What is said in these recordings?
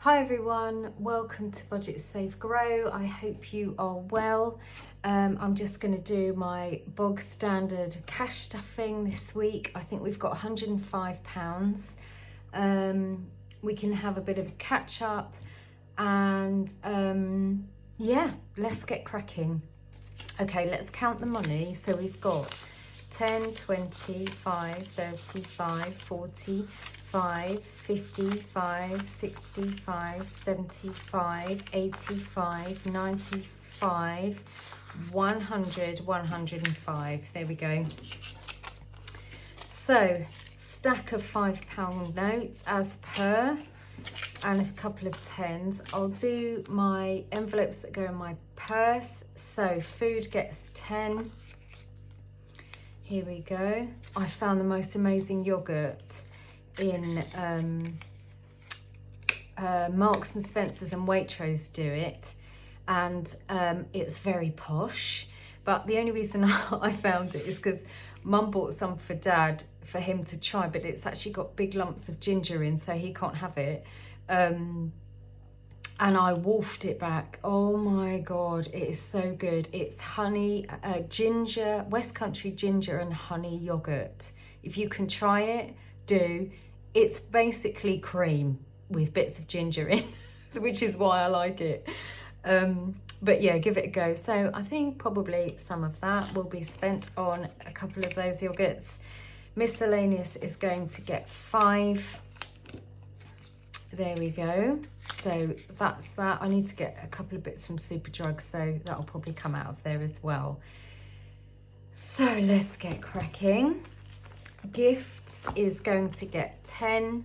Hi everyone, welcome to Budget Save Grow. I hope you are well. I'm just going to do my bog standard cash stuffing this week. I think we've got £105. We can have a bit of a catch up and yeah, let's get cracking. Okay, let's count the money. So we've got 10, 20, 5, 35, 40, 55, 65, 75, 85, 95, 100, 105. There we go. So, stack of £5 notes as per, and a couple of tens. I'll do my envelopes that go in my purse. So, food gets 10. Here we go. I found the most amazing yogurt in Marks and Spencer's, and Waitrose do it, and it's very posh, but the only reason I found it is because Mum bought some for Dad for him to try, but it's actually got big lumps of ginger in, so he can't have it, and I wolfed it back. Oh my god, it is so good. It's honey, ginger, West Country ginger and honey yogurt. If you can try it, do. It's basically cream with bits of ginger in, which is why I like it. But yeah, give it a go. So I think probably some of that will be spent on a couple of those yogurts. Miscellaneous is going to get 5. There we go. So that's that. I need to get a couple of bits from Superdrug, so that'll probably come out of there as well. So let's get cracking. Gifts is going to get 10.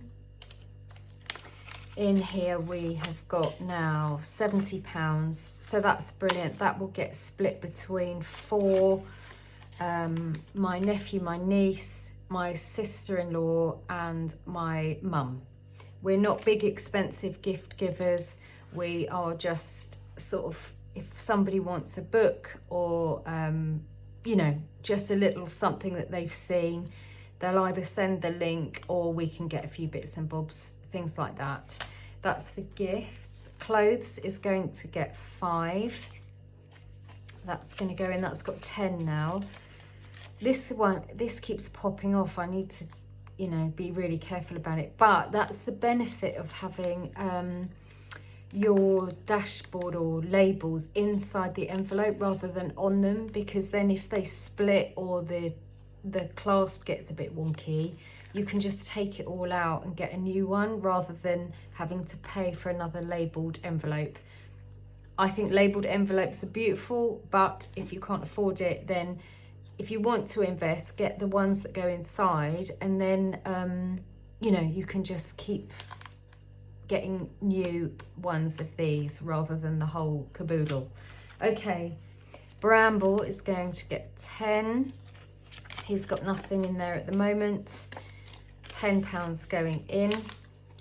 In here we have got now £70, so that's brilliant. That will get split between 4, my nephew, my niece, my sister-in-law and my mum. We're not big expensive gift givers. We are just sort of, if somebody wants a book or you know, just a little something that they've seen, they'll either send the link or we can get a few bits and bobs, things like that. That's for gifts. Clothes is going to get 5. That's going to go in. That's got 10 now. This one, this keeps popping off. I need to, you know, be really careful about it. But that's the benefit of having your dashboard or labels inside the envelope rather than on them, because then if they split or the clasp gets a bit wonky, you can just take it all out and get a new one rather than having to pay for another labelled envelope. I think labelled envelopes are beautiful, but if you can't afford it, then if you want to invest, get the ones that go inside, and then you know, you can just keep getting new ones of these rather than the whole caboodle. Okay, Bramble is going to get 10. He's got nothing in there at the moment. £10 going in.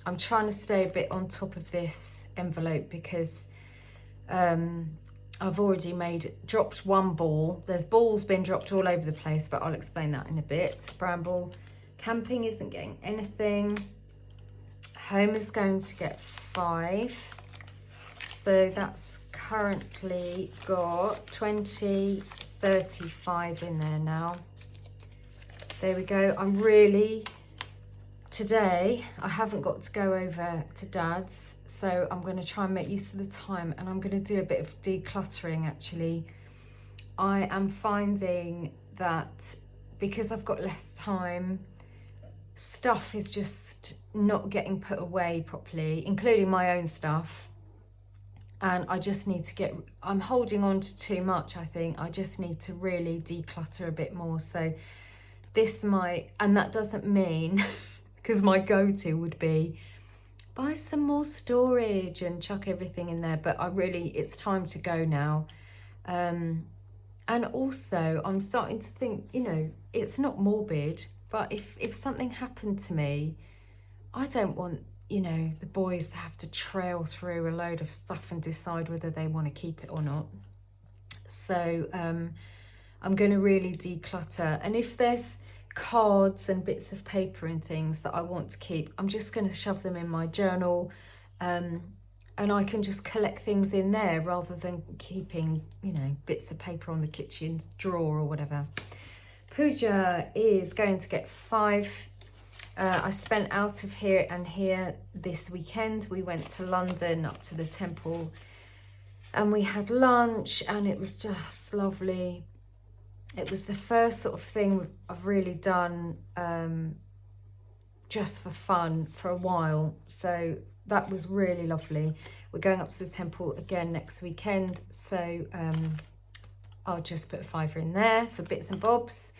I'm trying to stay a bit on top of this envelope because I've already dropped one ball. There's balls been dropped all over the place, but I'll explain that in a bit. Bramble. Camping isn't getting anything. Home is going to get 5. So that's currently got 20, 35 in there now. There we go. Today I haven't got to go over to Dad's, so I'm going to try and make use of the time, and I'm going to do a bit of decluttering actually. I am finding that because I've got less time, stuff is just not getting put away properly, including my own stuff, and I just need to I'm holding on to too much. I think I just need to really declutter a bit more. So this might, and that doesn't mean, because my go-to would be buy some more storage and chuck everything in there, but it's time to go now. And also I'm starting to think, you know, it's not morbid, but if something happened to me, I don't want, you know, the boys to have to trail through a load of stuff and decide whether they want to keep it or not. So I'm going to really declutter, and if there's cards and bits of paper and things that I want to keep, I'm just going to shove them in my journal And I can just collect things in there rather than keeping, you know, bits of paper on the kitchen drawer or whatever. Pooja is going to get 5. I spent out of here and here this weekend. We went to London, up to the temple, and we had lunch, and it was just lovely. It was the first sort of thing I've really done just for fun for a while. So that was really lovely. We're going up to the temple again next weekend. So I'll just put a £5 in there for bits and bobs.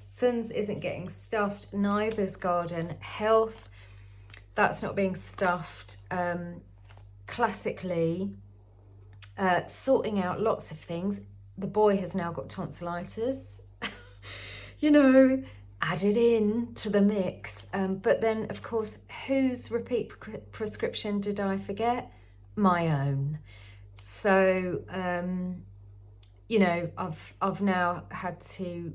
Sun's isn't getting stuffed, neither's Garden Health. That's not being stuffed. Classically, sorting out lots of things. The boy has now got tonsillitis, you know, added in to the mix. But then, of course, whose repeat prescription did I forget? My own. So, you know, I've now had to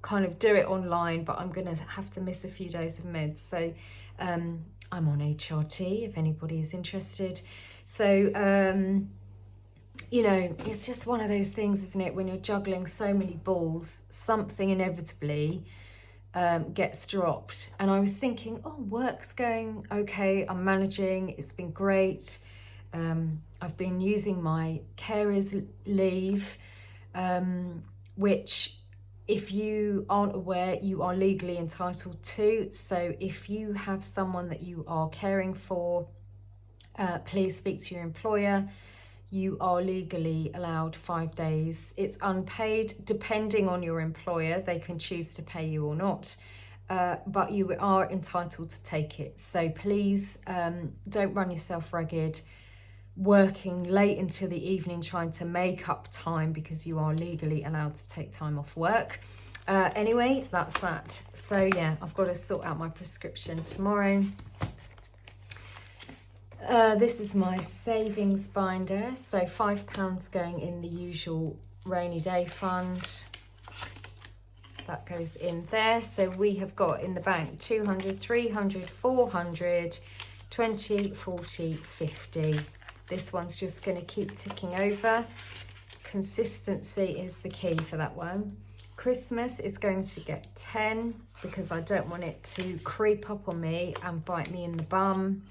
kind of do it online, but I'm going to have to miss a few days of meds. So I'm on HRT if anybody is interested. So, you know, it's just one of those things, isn't it? When you're juggling so many balls, something inevitably gets dropped. And I was thinking, oh, work's going okay. I'm managing. It's been great. I've been using my carer's leave, which, if you aren't aware, you are legally entitled to. So if you have someone that you are caring for, please speak to your employer. You are legally allowed 5 days. It's unpaid, depending on your employer. They can choose to pay you or not, but you are entitled to take it. So please don't run yourself ragged, working late into the evening trying to make up time, because you are legally allowed to take time off work. Anyway, that's that. So yeah, I've got to sort out my prescription tomorrow. This is my savings binder, so £5 going in the usual rainy day fund. That goes in there. So we have got in the bank 200, 300, 400, 20, 40, 50. This one's just going to keep ticking over. Consistency is the key for that one. Christmas is going to get 10, because I don't want it to creep up on me and bite me in the bum.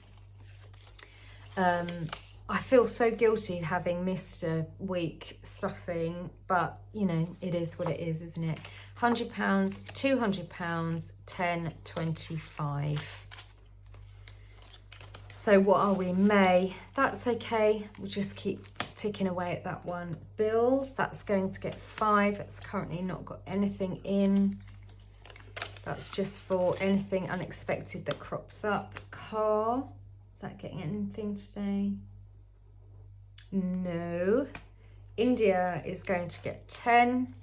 I feel so guilty having missed a week stuffing, but you know, it is what it is, isn't it? £100, £200, 10, 25. So what are we? May. That's okay. We'll just keep ticking away at that one. Bills, that's going to get 5. It's currently not got anything in. That's just for anything unexpected that crops up. Car, is that getting anything today? No. India is going to get 10.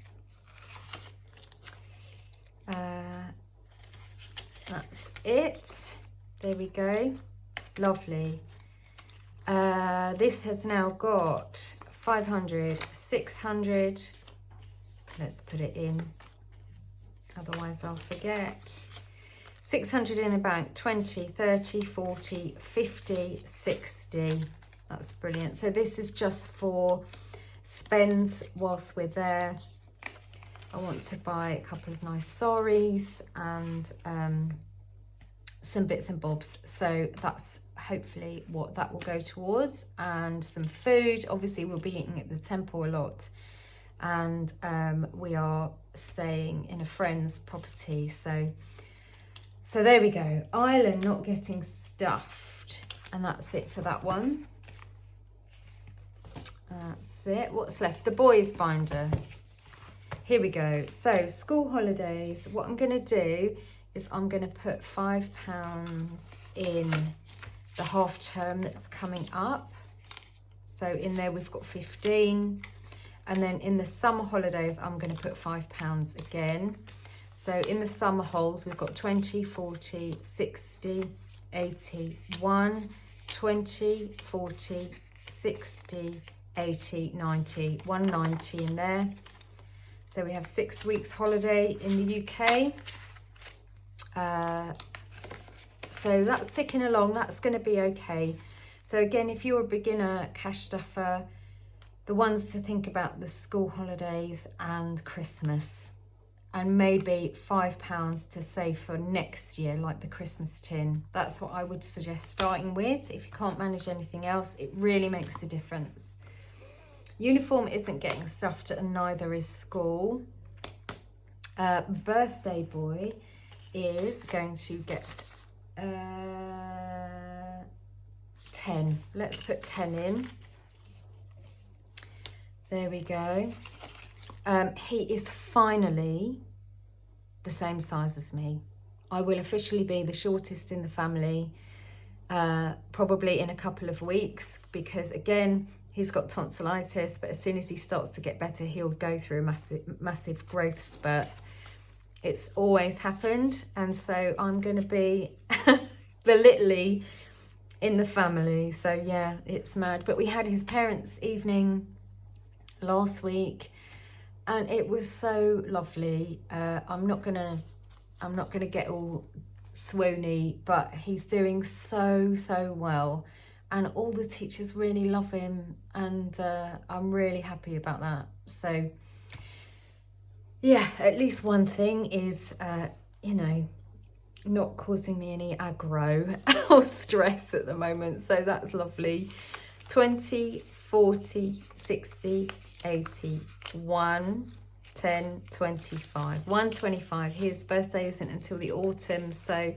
That's it. There we go. Lovely. This has now got 500, 600. Let's put it in, otherwise I'll forget. 600 in the bank, 20, 30, 40, 50, 60. That's brilliant. So this is just for spends whilst we're there. I want to buy a couple of nice saris and some bits and bobs. So that's hopefully what that will go towards, and some food. Obviously we'll be eating at the temple a lot, and we are staying in a friend's property. So there we go. Island not getting stuffed, and that's it for that one. That's it. What's left? The boys binder. Here we go. So school holidays. What I'm going to do is I'm going to put £5 in the half term that's coming up. So in there we've got 15, and then in the summer holidays I'm going to put £5 again. So in the summer holes we've got 20, 40, 60, 80, 1, 20, 40, 60, 80, 90, 190 in there. So we have 6 weeks holiday in the UK. So that's ticking along. That's going to be okay. So again, if you're a beginner cash stuffer, the ones to think about the school holidays and Christmas, and maybe £5 to save for next year, like the Christmas tin. That's what I would suggest starting with. If you can't manage anything else, it really makes a difference. Uniform isn't getting stuffed and neither is school. Birthday boy is going to get 10. Let's put 10 in. There we go. He is finally the same size as me. I will officially be the shortest in the family, probably in a couple of weeks, because again, he's got tonsillitis, but as soon as he starts to get better, he'll go through a massive growth spurt. It's always happened, and so I'm going to be the littly in the family. So yeah, it's mad. But we had his parents' evening last week, and it was so lovely. I'm not gonna get all swoony, but he's doing so well, and all the teachers really love him, and I'm really happy about that. So yeah, at least one thing is you know, not causing me any aggro or stress at the moment, so that's lovely. 20, 40, 60, 80, 1, 10, 25, 125. His birthday isn't until the autumn, so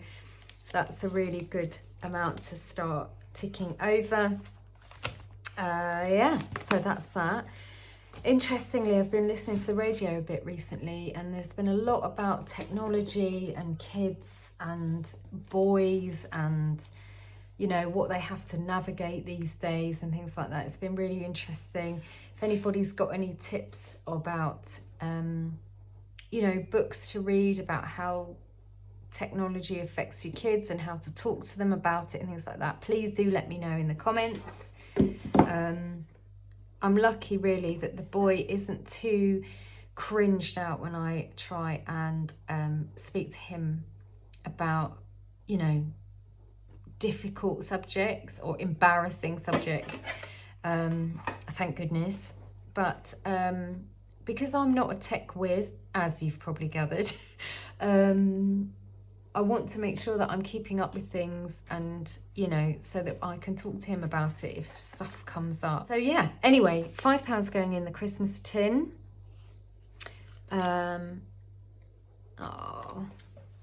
that's a really good amount to start ticking over. Yeah, so that's that. Interestingly, I've been listening to the radio a bit recently, and there's been a lot about technology and kids and boys and, you know, what they have to navigate these days and things like that. It's been really interesting. If anybody's got any tips about, you know, books to read about how technology affects your kids and how to talk to them about it and things like that, please do let me know in the comments. I'm lucky really that the boy isn't too cringed out when I try and speak to him about, you know, difficult subjects or embarrassing subjects, thank goodness. But because I'm not a tech whiz, as you've probably gathered, I want to make sure that I'm keeping up with things, and, you know, so that I can talk to him about it if stuff comes up. So yeah, anyway, £5 going in the Christmas tin. Oh,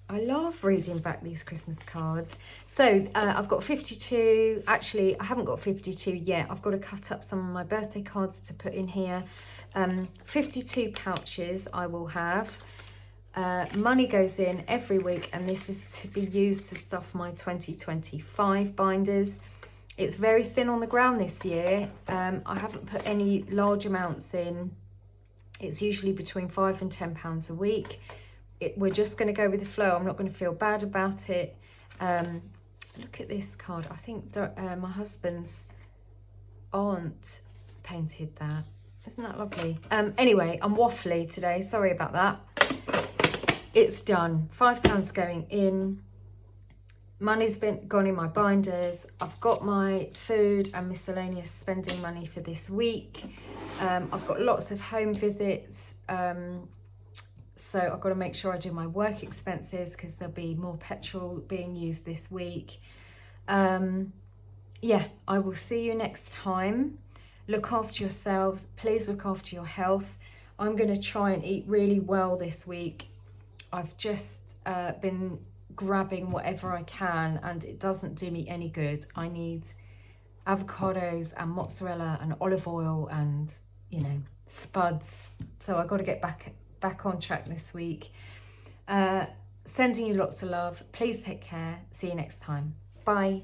I love reading back these Christmas cards. So I've got 52. Actually, I haven't got 52 yet. I've got to cut up some of my birthday cards to put in here. 52 pouches I will have. Money goes in every week, and this is to be used to stuff my 2025 binders. It's very thin on the ground this year. I haven't put any large amounts in. It's usually between £5 and £10 a week. We're just going to go with the flow. I'm not going to feel bad about it. Look at this card. I think my husband's aunt painted that. Isn't that lovely? Anyway, I'm waffly today. Sorry about that. It's done. £5 going in. Money's gone in my binders. I've got my food and miscellaneous spending money for this week. I've got lots of home visits. So I've got to make sure I do my work expenses, because there'll be more petrol being used this week. Yeah, I will see you next time. Look after yourselves. Please look after your health. I'm going to try and eat really well this week. I've just been grabbing whatever I can, and it doesn't do me any good. I need avocados and mozzarella and olive oil and, you know, spuds. So I've got to get back on track this week. Sending you lots of love. Please take care. See you next time. Bye.